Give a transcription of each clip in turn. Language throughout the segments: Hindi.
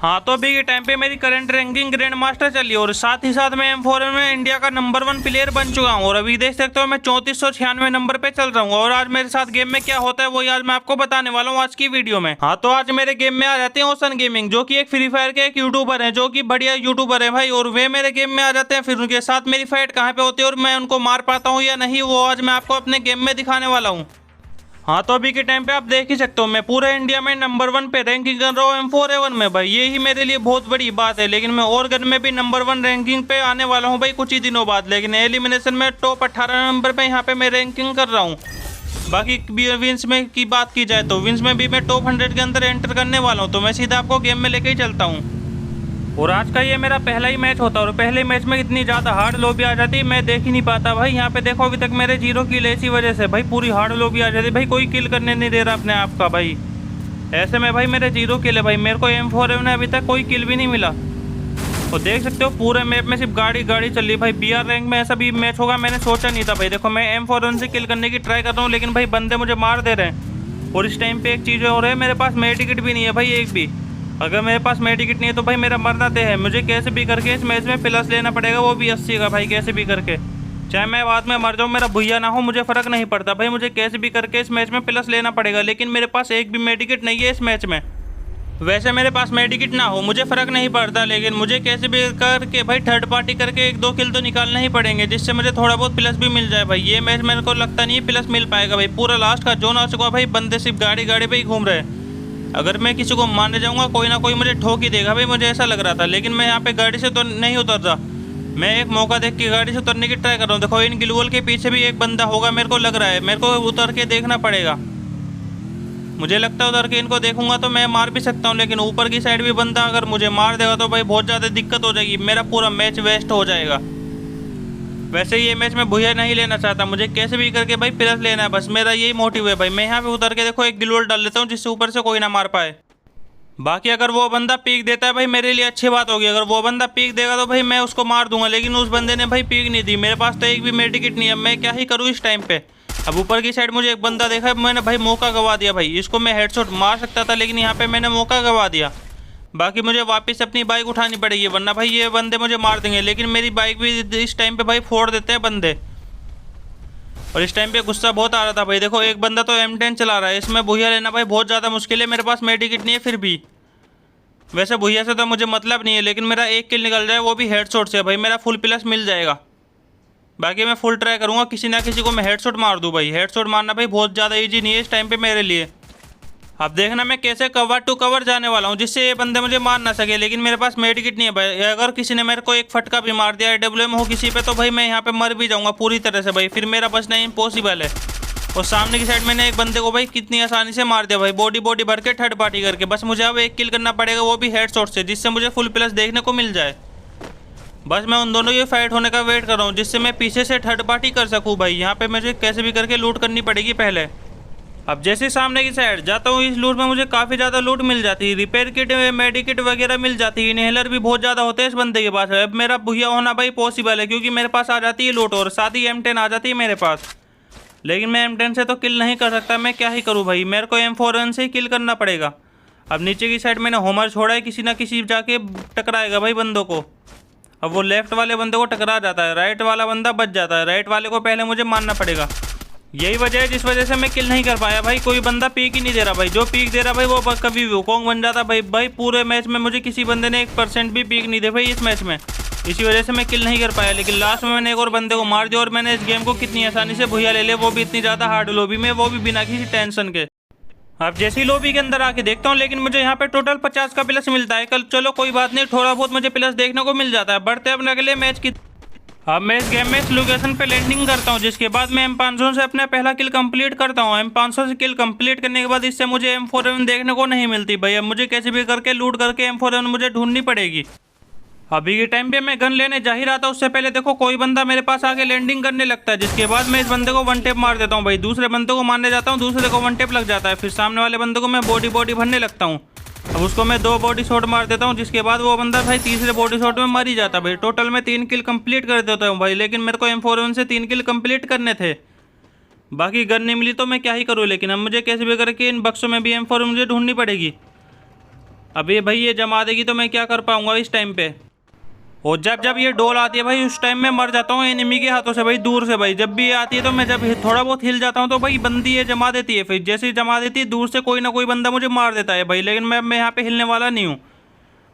हाँ तो अभी के टाइम पे मेरी करंट रैंकिंग ग्रैंड मास्टर चली और साथ ही साथ मैं M4 में इंडिया का नंबर 1 प्लेयर बन चुका हूँ। और अभी देख सकते हो मैं 3496 नंबर पे चल रहा हूँ। और आज मेरे साथ गेम में क्या होता है वही आज मैं आपको बताने वाला हूँ आज की वीडियो में। हाँ तो आज मेरे गेम में आ जाते हैं ओशन गेमिंग, जो कि एक फ्री फायर के एक यूट्यूबर है, जो कि बढ़िया यूट्यूबर है भाई। और वे मेरे गेम में आ जाते हैं, फिर उनके साथ मेरी फाइट कहाँ पे होती है और मैं उनको मार पाता हूँ या नहीं, वो आज मैं आपको अपने गेम में दिखाने वाला हूँ। हाँ तो अभी के टाइम पे आप देख ही सकते हो मैं पूरे इंडिया में नंबर 1 पे रैंकिंग कर रहा हूँ M4A1 में भाई। ये ही मेरे लिए बहुत बड़ी बात है। लेकिन मैं और गन में भी नंबर 1 रैंकिंग पे आने वाला हूँ भाई कुछ ही दिनों बाद। लेकिन एलिमिनेशन में टॉप 18 नंबर पे यहाँ पे मैं रैंकिंग कर रहा हूँ। बाकी विंस में की बात की जाए तो विंस में भी मैं टॉप 100 के अंदर एंटर करने वाला हूँ। तो मैं सीधा आपको गेम में लेके ही चलता हूँ। और आज का ये मेरा पहला ही मैच होता है। और पहले मैच में इतनी ज़्यादा हार्ड लॉबी आ जाती है मैं देख ही नहीं पाता भाई। यहाँ पे देखो अभी तक मेरे 0 किल इसी वजह से भाई पूरी हार्ड लॉबी आ जाती है भाई। कोई किल करने नहीं दे रहा अपने आप का भाई। ऐसे में भाई मेरे 0 किल है भाई। मेरे को M4 में अभी तक कोई किल भी नहीं मिला। तो देख सकते हो पूरे मैप में सिर्फ गाड़ी गाड़ी चल रही भाई। BR रैंक में ऐसा भी मैच होगा मैंने सोचा नहीं था भाई। देखो मैं M4 से किल करने की ट्राई कर रहा हूँ लेकिन भाई बंदे मुझे मार दे रहे हैं। और इस टाइम पे एक चीज़ और है, मेरे पास मेडिकेट भी नहीं है भाई एक भी। अगर मेरे पास मेडिकेट नहीं है तो भाई मेरा मरना तय है। मुझे कैसे भी करके इस मैच में प्लस लेना पड़ेगा, वो भी 80 का भाई। कैसे भी करके चाहे मैं बाद में मर जाऊँ, मेरा भुइया ना हो, मुझे फ़र्क नहीं पड़ता भाई। मुझे कैसे भी करके इस मैच में प्लस लेना पड़ेगा। लेकिन मेरे पास एक भी मेडिकेट नहीं है इस मैच में। वैसे मेरे पास मेडिकेट ना हो मुझे फ़र्क नहीं पड़ता, लेकिन मुझे कैसे भी करके भाई थर्ड पार्टी करके 1-2 किल तो निकालना ही पड़ेंगे, जिससे मुझे थोड़ा बहुत प्लस भी मिल जाए भाई। ये मैच मेरे को लगता नहीं है प्लस मिल पाएगा भाई। पूरा लास्ट का जोन आ चुका भाई, बंदे सिर्फ गाड़ी गाड़ी पे ही घूम रहे हैं। अगर मैं किसी को मारने जाऊंगा कोई ना कोई मुझे ठोक ही देगा भाई, मुझे ऐसा लग रहा था। लेकिन मैं यहाँ पे गाड़ी से तो नहीं उतर रहा। मैं एक मौका देख के गाड़ी से उतरने की ट्राई कर रहा हूँ। देखो इन ग्लूवल के पीछे भी एक बंदा होगा मेरे को लग रहा है। मेरे को उतर के देखना पड़ेगा। मुझे लगता है उतर के इनको देखूंगा तो मैं मार भी सकता हूँ। लेकिन ऊपर की साइड भी बंदा अगर मुझे मार देगा तो भाई बहुत ज़्यादा दिक्कत हो जाएगी, मेरा पूरा मैच वेस्ट हो जाएगा। वैसे ये मैच मैं भुइया नहीं लेना चाहता, मुझे कैसे भी करके भाई प्लस लेना है, बस मेरा यही मोटिव है भाई। मैं यहाँ पे उतर के देखो एक ग्लूवल डाल लेता हूँ जिससे ऊपर से कोई ना मार पाए। बाकी अगर वो बंदा पीक देता है भाई मेरे लिए अच्छी बात होगी। अगर वो बंदा पीक देगा तो भाई मैं उसको मार दूंगा। लेकिन उस बंदे ने भाई पीक नहीं दी, मेरे पास तो एक भी मेडिकेट नहीं है। मैं क्या ही करूँ इस टाइम पे। अब ऊपर की साइड मुझे एक बंदा देखा है, मैंने भाई मौका गवा दिया भाई। इसको मैं हेडशॉट मार सकता था लेकिन यहाँ पे मैंने मौका गवा दिया। बाकी मुझे वापस अपनी बाइक उठानी पड़ेगी वरना भाई ये बंदे मुझे मार देंगे। लेकिन मेरी बाइक भी इस टाइम पे भाई फोड़ देते हैं बंदे। और इस टाइम पे गुस्सा बहुत आ रहा था भाई। देखो एक बंदा तो M10 चला रहा है, इसमें भुइया लेना भाई बहुत ज़्यादा मुश्किल है। मेरे पास मेडिकेट नहीं है फिर भी। वैसे भुइया से तो मुझे मतलब नहीं है, लेकिन मेरा एक किल निकल जाए वो भी हेडशॉट से भाई मेरा फुल प्लस मिल जाएगा। बाकी मैं फुल ट्राई करूँगा किसी ना किसी को मैं हेडशॉट मार दूँ भाई। हेडशॉट मारना भाई बहुत ज़्यादा ईजी नहीं है इस टाइम पे मेरे लिए। अब देखना मैं कैसे कवर टू कवर जाने वाला हूँ जिससे ये बंदे मुझे मार ना सके। लेकिन मेरे पास मेडिकेट नहीं है भाई। अगर किसी ने मेरे को एक फटका भी मार दिया AWM हो किसी पे तो भाई मैं यहाँ पे मर भी जाऊँगा पूरी तरह से भाई। फिर मेरा बचना इम्पॉसिबल है। और सामने की साइड मैंने एक बंदे को भाई कितनी आसानी से मार दिया भाई, बॉडी बॉडी भर के थर्ड पार्टी करके। बस मुझे अब एक किल करना पड़ेगा वो भी हेडशॉट से, जिससे मुझे फुल प्लस देखने को मिल जाए। बस मैं उन दोनों की फाइट होने का वेट कर रहा हूँ जिससे मैं पीछे से थर्ड पार्टी कर सकूँ भाई। यहाँ पे मुझे कैसे भी करके लूट करनी पड़ेगी पहले। अब जैसे सामने की साइड जाता हूँ इस लूट में मुझे काफ़ी ज़्यादा लूट मिल जाती है। रिपेयर किट मेडिकिट वगैरह मिल जाती है। इनहेलर भी बहुत ज़्यादा होते हैं इस बंदे के पास। अब मेरा भुइया होना भाई पॉसिबल है क्योंकि मेरे पास आ जाती है लूट और साथ ही M10 आ जाती है मेरे पास। लेकिन मैं M10 से तो किल नहीं कर सकता, मैं क्या ही करूँ भाई। मेरे को M4 से ही किल करना पड़ेगा। अब नीचे की साइड मैंने होमर छोड़ा है, किसी ना किसी जाके टकराएगा भाई बंदों को। अब वो लेफ्ट वाले बंदे को टकरा जाता है, राइट वाला बंदा बच जाता है। राइट वाले को पहले मुझे मारना पड़ेगा। यही वजह है जिस वजह से मैं किल नहीं कर पाया भाई। कोई बंदा पीक ही नहीं दे रहा भाई। जो पीक दे रहा भाई वो कभी वुकोंग बन जाता भाई। पूरे मैच में मुझे किसी बंदे ने 1% भी पीक नहीं दे भाई इस मैच में। इसी वजह से मैं किल नहीं कर पाया। लेकिन लास्ट में मैंने एक और बंदे को मार दिया और मैंने इस गेम को कितनी आसानी से भुइया ले लिया, वो भी इतनी ज़्यादा हार्ड लॉबी में, वो भी बिना किसी टेंशन के। अब जैसे ही लॉबी के अंदर आके देखता हूँ लेकिन मुझे यहाँ पे टोटल 50 का प्लस मिलता है। कल चलो कोई बात नहीं, थोड़ा बहुत मुझे प्लस देखने को मिल जाता है। बढ़ते अपने अगले मैच की। अब मैं इस गेम में इस लोकेशन पे लैंडिंग करता हूँ जिसके बाद मैं M500 से अपना पहला किल कंप्लीट करता हूँ। M500 से किल कंप्लीट करने के बाद इससे मुझे M4A1 देखने को नहीं मिलती भाई। अब मुझे कैसे भी करके लूट करके M4A1 मुझे ढूंढनी पड़ेगी। अभी के टाइम पे मैं गन लेने जा ही रहा था, उससे पहले देखो कोई बंदा मेरे पास आके लैंडिंग करने लगता है। जिसके बाद मैं इस बंदे को वन टेप मार देता हूँ भाई। दूसरे बंदे को मारने जाता हूँ, दूसरे को वन टेप लग जाता है। फिर सामने वाले बंदे को मैं बॉडी बॉडी भरने लगता हूँ। अब उसको मैं 2 बॉडी शॉट मार देता हूँ जिसके बाद वो बंदा भाई तीसरे बॉडी शॉट में मर ही जाता भाई। टोटल मैं 3 किल कंप्लीट कर देता हूँ भाई। लेकिन मेरे को M4A1 से 3 किल कंप्लीट करने थे। बाकी गन नहीं मिली तो मैं क्या ही करूँ। लेकिन अब मुझे कैसे भी करके इन बक्सों में भी M4 मुझे ढूंढनी पड़ेगी। अभी भाई ये जमा देगी तो मैं क्या कर पाऊंगा इस टाइम पे। और जब जब ये डोल आती है भाई उस टाइम में मर जाता हूँ एनिमी के हाथों से भाई, दूर से भाई। जब भी ये आती है तो मैं जब थोड़ा बहुत हिल जाता हूँ तो भाई बंदी ये जमा देती है। फिर जैसे ही जमा देती है दूर से कोई ना कोई बंदा मुझे मार देता है भाई, लेकिन मैं यहाँ पे हिलने वाला नहीं हूँ।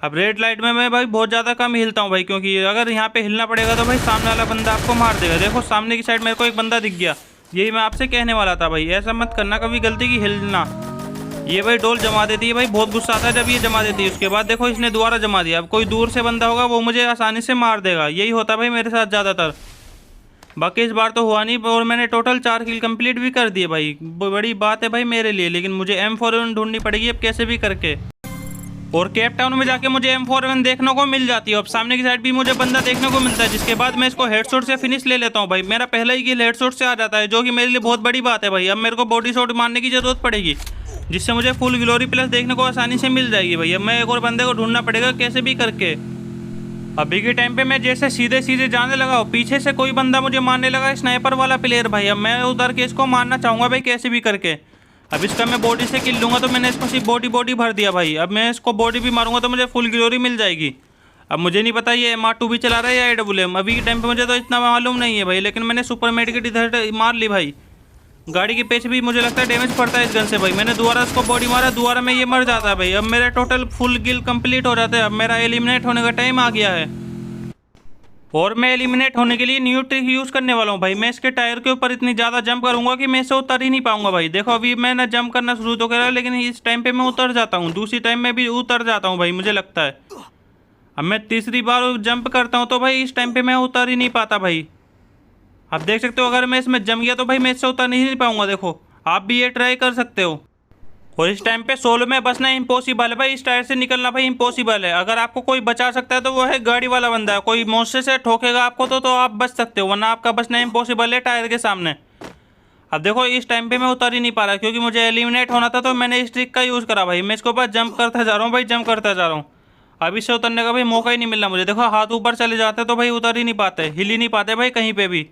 अब रेड लाइट में मैं भाई बहुत ज़्यादा कम हिलता हूँ भाई, क्योंकि अगर यहाँ पे हिलना पड़ेगा तो भाई सामने वाला बंदा आपको मार देगा। देखो सामने की साइड मेरे को एक बंदा दिख गया, यही मैं आपसे कहने वाला था भाई। ऐसा मत करना कभी गलती की हिलना। ये भाई डोल जमा देती है भाई, बहुत गुस्सा आता है जब ये जमा देती है। उसके बाद देखो इसने दोबारा जमा दिया। अब कोई दूर से बंदा होगा वो मुझे आसानी से मार देगा, यही होता भाई मेरे साथ ज़्यादातर। बाकी इस बार तो हुआ नहीं और मैंने टोटल 4 किल कंप्लीट भी कर दिए भाई, बड़ी बात है भाई मेरे लिए। लेकिन मुझे M41 ढूंढनी पड़ेगी अब कैसे भी करके। और केप टाउन में जाके मुझे M41 देखने को मिल जाती है। अब सामने की साइड भी मुझे बंदा देखने को मिलता है, जिसके बाद मैं इसको हेडशॉट से फिनिश ले लेता हूँ भाई। मेरा पहला ही किल हेडशॉट से आ जाता है, जो कि मेरे लिए बहुत बड़ी बात है भाई। अब मेरे को बॉडी शॉट मारने की जरूरत पड़ेगी, जिससे मुझे फुल ग्लोरी प्लस देखने को आसानी से मिल जाएगी भाई। अब मैं एक और बंदे को ढूंढना पड़ेगा कैसे भी करके। अभी के टाइम पे मैं जैसे सीधे सीधे जाने लगा हूँ, पीछे से कोई बंदा मुझे मारने लगा, स्नाइपर वाला प्लेयर भाई। अब मैं उधर के इसको मारना चाहूँगा भाई कैसे भी करके। अब इसका मैं बॉडी से किल लूँगा, तो मैंने इसको सिर्फ बॉडी भर दिया भाई। अब मैं इसको बॉडी भी मारूंगा तो मुझे फुल ग्लोरी मिल जाएगी। अब मुझे नहीं पता ये MR2 भी चला रहा है या AWM, अभी के टाइम पे मुझे तो इतना मालूम नहीं है भाई। लेकिन मैंने सुपर मेडिकेट इधर मार ली भाई। गाड़ी के पीछे भी मुझे लगता है डैमेज पड़ता है इस गन से भाई। मैंने दोबारा इसको बॉडी मारा, दोबारा में ये मर जाता है भाई। अब मेरा टोटल फुल किल कंप्लीट हो जाता है। अब मेरा एलिमिनेट होने का टाइम आ गया है और मैं एलिमिनेट होने के लिए न्यू ट्रिक यूज़ करने वाला हूँ भाई। मैं इसके टायर के ऊपर इतनी ज़्यादा जंप करूँगा कि मैं इसे उतर ही नहीं पाऊंगा भाई। देखो अभी मैंने जंप करना शुरू तो करा, लेकिन इस टाइम पे मैं उतर जाता हूँ, दूसरी टाइम में भी उतर जाता हूँ भाई मुझे लगता है। अब मैं तीसरी बार जंप करता हूँ तो भाई इस टाइम पे मैं उतर ही नहीं पाता भाई। आप देख सकते हो अगर मैं इसमें जम गया तो भाई मैं इससे उतर नहीं पाऊंगा। देखो आप भी ये ट्राई कर सकते हो। और इस टाइम पे सोलो में बचना इम्पॉसिबल है भाई, इस टायर से निकलना भाई इम्पॉसिबल है। अगर आपको कोई बचा सकता है तो वो है गाड़ी वाला बंदा है। कोई मोर्चे से ठोकेगा आपको तो आप बच सकते हो, वरना आपका बचना इम्पॉसिबल है टायर के सामने। अब देखो इस टाइम पे मैं उतर ही नहीं पा रहा, क्योंकि मुझे एलिमिनेट होना था तो मैंने इस ट्रिक का यूज़ करा भाई। मैं इसके ऊपर जंप करता जा रहा हूँ भाई, जंप करता जा रहा हूँ। अब इससे उतरने का भाई मौका ही नहीं मिल रहा मुझे। देखो हाथ ऊपर चले जाते तो भाई उतर ही नहीं पाते, हिल ही नहीं पाते भाई कहीं पर भी।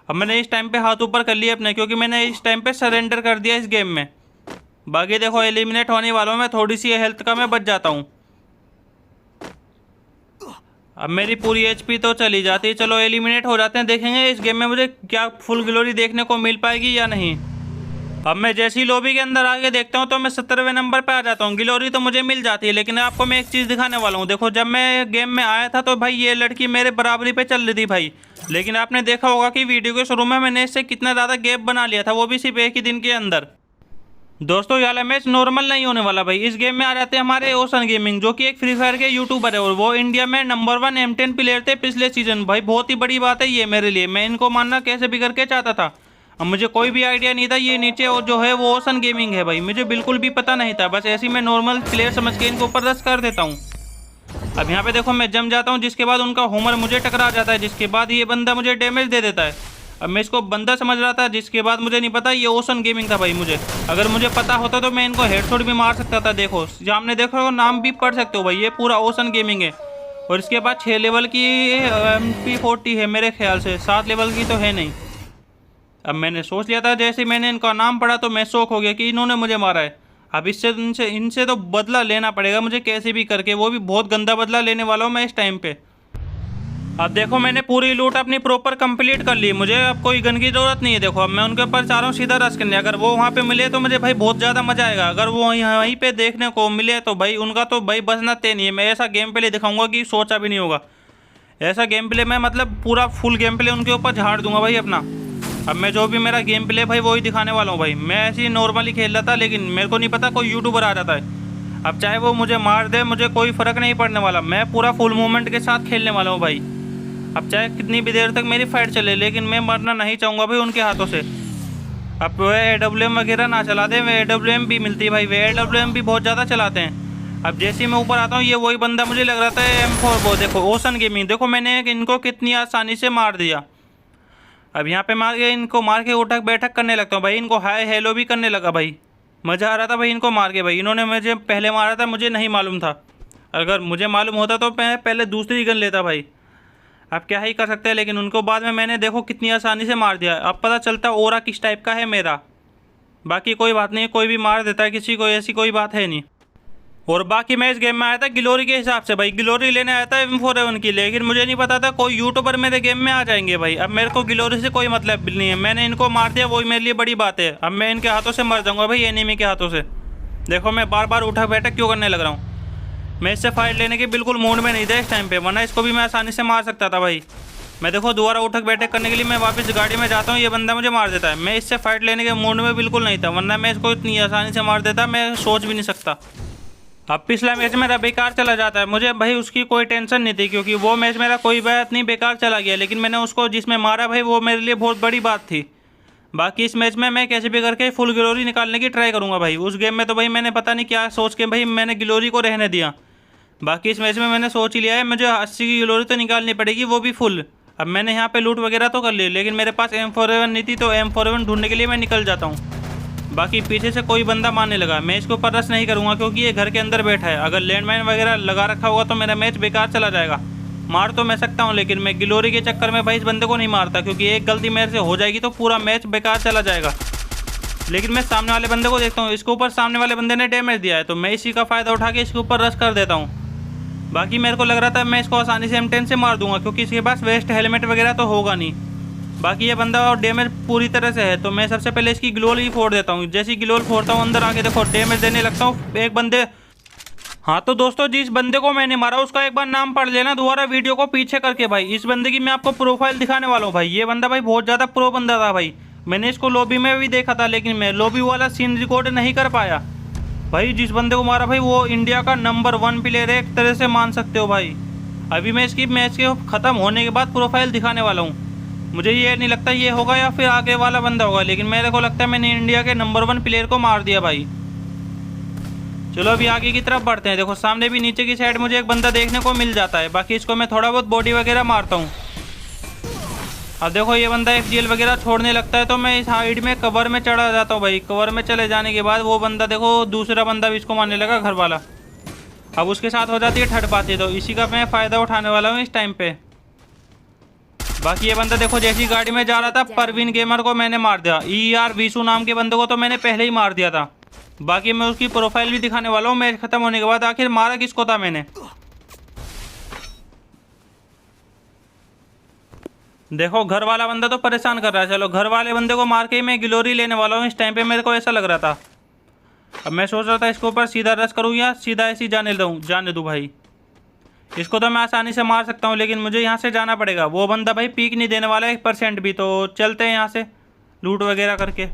अब मैंने इस टाइम पे हाथ ऊपर कर लिया अपने, क्योंकि मैंने इस टाइम पे सरेंडर कर दिया इस गेम में। बाकी देखो एलिमिनेट होने वाला हूँ मैं, थोड़ी सी हेल्थ का मैं बच जाता हूँ। अब मेरी पूरी HP तो चली जाती है। चलो एलिमिनेट हो जाते हैं, देखेंगे इस गेम में मुझे क्या फुल ग्लोरी देखने को मिल पाएगी या नहीं। अब मैं जैसे ही लॉबी के अंदर आके देखता हूँ तो मैं 17वें नंबर पे आ जाता हूँ। ग्लोरी तो मुझे मिल जाती है, लेकिन आपको मैं एक चीज़ दिखाने वाला हूँ। देखो जब मैं गेम में आया था तो भाई ये लड़की मेरे बराबरी पे चल रही थी भाई, लेकिन आपने देखा होगा कि वीडियो के शुरू में मैंने इससे कितना ज़्यादा गैप बना लिया था, वो भी सिर्फ एक ही दिन के अंदर। दोस्तों ये वाला मैच नॉर्मल नहीं होने वाला भाई। इस गेम में आ जाते हैं हमारे ओशन गेमिंग, जो कि एक फ्री फायर के यूट्यूबर है और वो इंडिया में नंबर 1 M10 प्लेयर थे पिछले सीजन भाई। बहुत ही बड़ी बात है ये मेरे लिए, मैं इनको मानना कैसे भी करके चाहता था। अब मुझे कोई भी आइडिया नहीं था ये नीचे और जो है वो ओशन गेमिंग है भाई, मुझे बिल्कुल भी पता नहीं था। बस ऐसे ही मैं नॉर्मल प्लेयर समझ के इनको ऊपर रश कर देता हूँ। अब यहाँ पे देखो मैं जम जाता हूँ, जिसके बाद उनका होमर मुझे टकरा जाता है, जिसके बाद ये बंदा मुझे डैमेज दे देता है। अब मैं इसको बंदा समझ रहा था, जिसके बाद मुझे नहीं पता ये ओशन गेमिंग था भाई। मुझे अगर मुझे पता होता तो मैं इनको हेडशॉट भी मार सकता था। देखो सामने देखो नाम भी पढ़ सकते हो भाई, ये पूरा ओशन गेमिंग है। और इसके बाद 6 लेवल की MP40 है मेरे ख्याल से, 7 लेवल की तो है नहीं। अब मैंने सोच लिया था जैसे मैंने इनका नाम पढ़ा तो मैं शौक हो गया कि इन्होंने मुझे मारा है। अब इससे इनसे तो बदला लेना पड़ेगा मुझे कैसे भी करके, वो भी बहुत गंदा बदला लेने वाला हूँ मैं इस टाइम पे। अब देखो मैंने पूरी लूट अपनी प्रॉपर कंप्लीट कर ली, मुझे अब कोई गन की ज़रूरत नहीं है। देखो अब मैं उनके ऊपर चाह रहा हूँ सीधा रश करने। अगर वो वहाँ पे मिले तो मुझे भाई बहुत ज़्यादा मज़ा आएगा। अगर वो वहीं पे देखने को मिले तो भाई उनका तो भाई बचना तय नहीं है। मैं ऐसा गेम प्ले दिखाऊंगा कि सोचा भी नहीं होगा। ऐसा गेम प्ले मैं मतलब पूरा फुल गेम प्ले उनके ऊपर झाड़ दूंगा भाई अपना। अब मैं जो भी मेरा गेम प्ले भाई वही दिखाने वाला हूँ भाई। मैं ऐसे ही नॉर्मली खेल रहा था, लेकिन मेरे को नहीं पता कोई यूट्यूबर आ जाता है। अब चाहे वो मुझे मार दे मुझे कोई फ़र्क नहीं पड़ने वाला, मैं पूरा फुल मूवमेंट के साथ खेलने वाला हूँ भाई। अब चाहे कितनी भी देर तक मेरी फाइट चले, लेकिन मैं मरना नहीं चाहूँगा भाई उनके हाथों से। अब वे AWM वगैरह ना चला दे, वे AWM भी मिलती है भाई, वे AWM भी बहुत ज़्यादा चलाते हैं। अब जैसे ही मैं ऊपर आता हूँ ये वही बंदा मुझे लग रहा था M4 वो देखो ओशन गेमिंग। देखो मैंने इनको कितनी आसानी से मार दिया। अब यहाँ पे मार के इनको मार के उठक बैठक करने लगता हूँ भाई, इनको हाय हेलो भी करने लगा भाई। मज़ा आ रहा था भाई इनको मार के भाई। इन्होंने मुझे पहले मारा था, मुझे नहीं मालूम था। अगर मुझे मालूम होता तो मैं पहले दूसरी गन लेता भाई। अब क्या ही कर सकते हैं, लेकिन उनको बाद में मैंने देखो कितनी आसानी से मार दिया। अब पता चलता ओरा किस टाइप का है मेरा। बाकी कोई बात नहीं, कोई भी मार देता है किसी को, ऐसी कोई बात है नहीं। और बाकी मैं इस गेम में आया था गिलोरी के हिसाब से भाई, गिलोरी लेने आया था M4A1 की, लेकिन मुझे नहीं पता था कोई यूट्यूबर मेरे गेम में आ जाएंगे भाई। अब मेरे को गिलोरी से कोई मतलब नहीं है, मैंने इनको मार दिया, वही मेरे लिए बड़ी बात है। अब मैं इनके हाथों से मर जाऊँगा भाई, एनिमी के हाथों से। देखो मैं बार बार उठा बैठक क्यों करने लग रहा हूँ। मैं इससे फाइट लेने के बिल्कुल मूड में नहीं था इस टाइम पर, वरना इसको भी मैं आसानी से मार सकता था भाई। मैं देखो दोबारा उठक बैठक करने के लिए मैं वापस गाड़ी में जाता हूँ, ये बंदा मुझे मार देता है। मैं इससे फाइट लेने के मूड में बिल्कुल नहीं था, वरना मैं इसको इतनी आसानी से मार देता, मैं सोच भी नहीं सकता। अब पिछला मैच मेरा बेकार चला जाता है, मुझे भाई उसकी कोई टेंशन नहीं थी, क्योंकि वो मैच मेरा कोई बात नहीं बेकार चला गया, लेकिन मैंने उसको जिसमें मारा भाई वो मेरे लिए बहुत बड़ी बात थी। बाकी इस मैच में मैं कैसे भी करके फुल गिलोरी निकालने की ट्राई करूँगा भाई। उस गेम में तो भाई मैंने पता नहीं क्या सोच के भाई मैंने गिलोरी को रहने दिया। बाकी इस मैच में मैंने सोच ही लिया है मुझे 80 की गिलोरी तो निकालनी पड़ेगी, वो भी फुल। अब मैंने यहाँ पे लूट वगैरह तो कर ली, लेकिन मेरे पास M4A1 नहीं थी, तो M4A1 ढूंढने के लिए मैं निकल जाता हूँ। बाकी पीछे से कोई बंदा मारने लगा, मैं इसके ऊपर रश नहीं करूँगा क्योंकि ये घर के अंदर बैठा है। अगर लैंडमाइन वगैरह लगा रखा होगा तो मेरा मैच बेकार चला जाएगा। मार तो मैं सकता हूँ, लेकिन मैं गिलोरी के चक्कर में भाई इस बंदे को नहीं मारता, क्योंकि एक गलती मेरे से हो जाएगी तो पूरा मैच बेकार चला जाएगा। लेकिन मैं सामने वाले बंदे को देखता हूँ, इसके ऊपर सामने वाले बंदे ने डैमेज दिया है, तो मैं इसी का फ़ायदा उठा के इसके ऊपर रश कर देता हूँ। बाकी मेरे को लग रहा था मैं इसको आसानी से M10 से मार दूंगा, क्योंकि इसके पास वेस्ट हेलमेट वगैरह तो होगा नहीं। बाकी ये बंदा और डैमेज पूरी तरह से है, तो मैं सबसे पहले इसकी ग्लोल ही फोड़ देता हूँ। जैसी ग्लोल फोड़ता हूँ अंदर आके देखो डैमेज देने लगता हूँ एक बंदे। हाँ तो दोस्तों जिस बंदे को मैंने मारा उसका एक बार नाम पढ़ लेना दोबारा वीडियो को पीछे करके भाई। इस बंदे की मैं आपको प्रोफाइल दिखाने वाला हूँ भाई। ये बंदा भाई बहुत ज़्यादा प्रो बंदा था भाई, मैंने इसको लॉबी में भी देखा था, लेकिन मैं लॉबी वाला सीन रिकॉर्ड नहीं कर पाया भाई। जिस बंदे को मारा भाई वो इंडिया का नंबर 1 प्लेयर है, एक तरह से मान सकते हो भाई। अभी मैं इसकी मैच के ख़त्म होने के बाद प्रोफाइल दिखाने वाला हूँ। मुझे ये नहीं लगता ये होगा या फिर आगे वाला बंदा होगा, लेकिन मेरे को लगता है मैंने इंडिया के नंबर 1 प्लेयर को मार दिया भाई। चलो अभी आगे की तरफ बढ़ते हैं। देखो सामने भी नीचे की साइड मुझे एक बंदा देखने को मिल जाता है, बाकी इसको मैं थोड़ा बहुत बॉडी वगैरह मारता हूँ। अब देखो ये बंदा FGL वगैरह छोड़ने लगता है, तो मैं इस हाइट में कवर में चढ़ा जाता हूँ भाई। कवर में चले जाने के बाद वो बंदा देखो दूसरा बंदा भी इसको मारने लगा, घर वाला। अब उसके साथ हो जाती है थर्ड पार्टी, तो इसी का मैं फ़ायदा उठाने वाला हूँ इस टाइम पे। बाकी ये बंदा देखो जैसी गाड़ी में जा रहा था परवीन गेमर को मैंने मार दिया। ER विशु नाम के बंदे को तो मैंने पहले ही मार दिया था। बाकी मैं उसकी प्रोफाइल भी दिखाने वाला हूँ मैच खत्म होने के बाद, आखिर मारा किसको था मैंने। देखो घर वाला बंदा तो परेशान कर रहा है, चलो घर वाले बंदे को मार के ही मैं गिलोरी लेने वाला हूँ। इस टाइम पे मेरे को ऐसा लग रहा था। अब मैं सोच रहा था इसके ऊपर सीधा रश करूँ या सीधा ऐसी जाने दूँ भाई। इसको तो मैं आसानी से मार सकता हूँ, लेकिन मुझे यहाँ से जाना पड़ेगा। वो बंदा भाई पीक नहीं देने वाला है 1% भी, तो चलते हैं यहाँ से लूट वगैरह करके।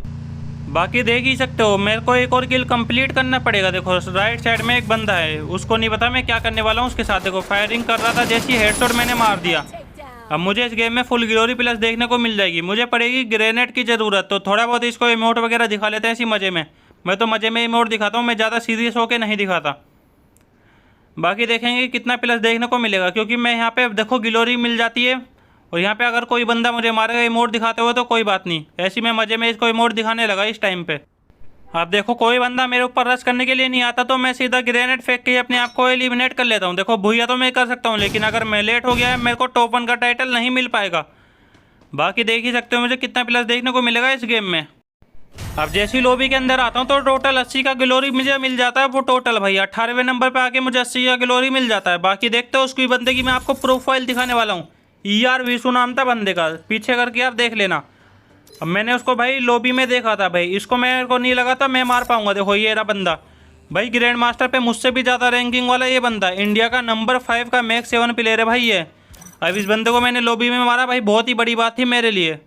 बाकी देख ही सकते हो मेरे को एक और किल कंप्लीट करना पड़ेगा। देखो राइट साइड में एक बंदा है, उसको नहीं पता मैं क्या करने वाला हूँ उसके साथ। देखो फायरिंग कर रहा था, जैसी हेडशॉट मैंने मार दिया। अब मुझे इस गेम में फुल गिलोरी प्लस देखने को मिल जाएगी। मुझे पड़ेगी ग्रेनेड की ज़रूरत, तो थोड़ा बहुत इसको इमोट वगैरह दिखा लेते हैं इसी मज़े में। मैं तो मज़े में इमोट दिखाता हूँ, मैं ज़्यादा सीरियस होकर नहीं दिखाता। बाकी देखेंगे कितना प्लस देखने को मिलेगा, क्योंकि मैं यहाँ पे देखो गिलोरी मिल जाती है, और यहाँ पे अगर कोई बंदा मुझे मारेगा इमोट दिखाते हुए तो कोई बात नहीं। ऐसी मैं मज़े में इसको इमोट दिखाने लगा इस टाइम पे। अब देखो कोई बंदा मेरे ऊपर रश करने के लिए नहीं आता, तो मैं सीधा ग्रेनेड फेंक के अपने आप को एलिमिनेट कर लेता हूँ। देखो भूया तो मैं कर सकता हूँ, लेकिन अगर मैं लेट हो गया है मेरे को टॉप 1 का टाइटल नहीं मिल पाएगा। बाकी देख ही सकते हो मुझे कितना प्लस देखने को मिलेगा इस गेम में। अब जैसी लॉबी के अंदर आता हूँ तो टोटल 80 का ग्लोरी मुझे मिल जाता है। वो टोटल भाई 18वें नंबर पे आके मुझे 80 का ग्लोरी मिल जाता है। बाकी देखते हो उसकी बंदे की मैं आपको प्रोफाइल दिखाने वाला हूँ। ER विशु नाम था बंदे का, पीछे करके आप देख लेना। अब मैंने उसको भाई लॉबी में देखा था भाई, इसको मेरे को नहीं लगा था मैं मार पाऊंगा। देखो ये रहा बंदा भाई, ग्रैंड मास्टर पे मुझसे भी ज़्यादा रैंकिंग वाला ये बंदा, इंडिया का नंबर 5 का मैक्स 7 प्लेयर है भाई ये। अब इस बंदे को मैंने लॉबी में मारा भाई, बहुत ही बड़ी बात थी मेरे लिए।